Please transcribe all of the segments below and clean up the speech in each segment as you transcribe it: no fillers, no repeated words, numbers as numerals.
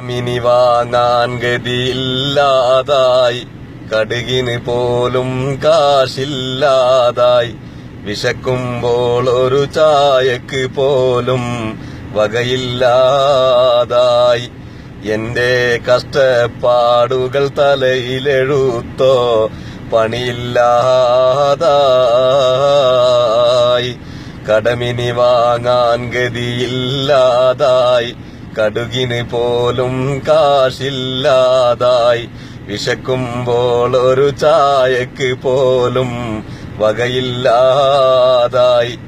Mini വാങ്ങാൻ ഗതിയില്ലാതായി, കടുകിന് പോലും കാശില്ലാതായി, വിശക്കുമ്പോൾ ഒരു ചായക്ക് പോലും വകയില്ലാതായി. എന്റെ കഷ്ടപ്പാടുകൾ തലയിലെഴുത്തോ പണിയില്ലാതായി, കടമിനി വാങ്ങാൻ ഗതിയില്ലാതായി, കടുകിന് പോലും കാശില്ലാതായി, വിശക്കുമ്പോൾ ഒരു ചായക്ക് പോലും വകയില്ലാതായി.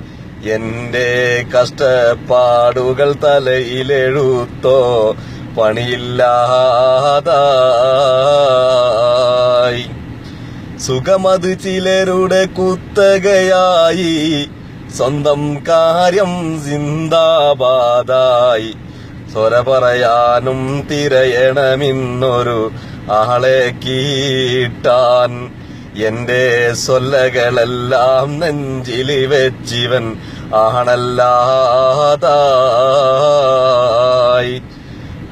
എന്റെ കഷ്ടപ്പാടുകൾ തലയിലെഴുത്തോ പണിയില്ലാതായി. സുഖമത് ചിലരുടെ കുത്തകയായി, സ്വന്തം കാര്യം സിന്ദാബാദായി, സ്വര പറയാനും തിരയണമിന്നൊരു ആളെ കീട്ടാൻ. എന്റെ സൊല്ലകളെല്ലാം നെഞ്ചില് വെച്ചിവൻ ആണല്ലാതായി.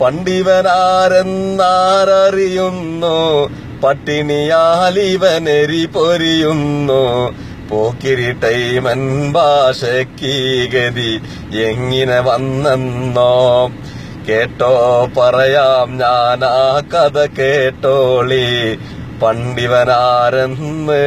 പണ്ടിവനാരെന്നാരറിയുന്നു, പട്ടിണിയാലിവനെരി പൊരിയുന്നു. പോക്കിരിട്ടൈമൻ ഭാഷയ്ക്ക് ഗതി എങ്ങനെ വന്നെന്നോ, കേട്ടോ പറയാം ഞാനാ കഥ കേട്ടോളി പണ്ടിവനാരെന്ന്.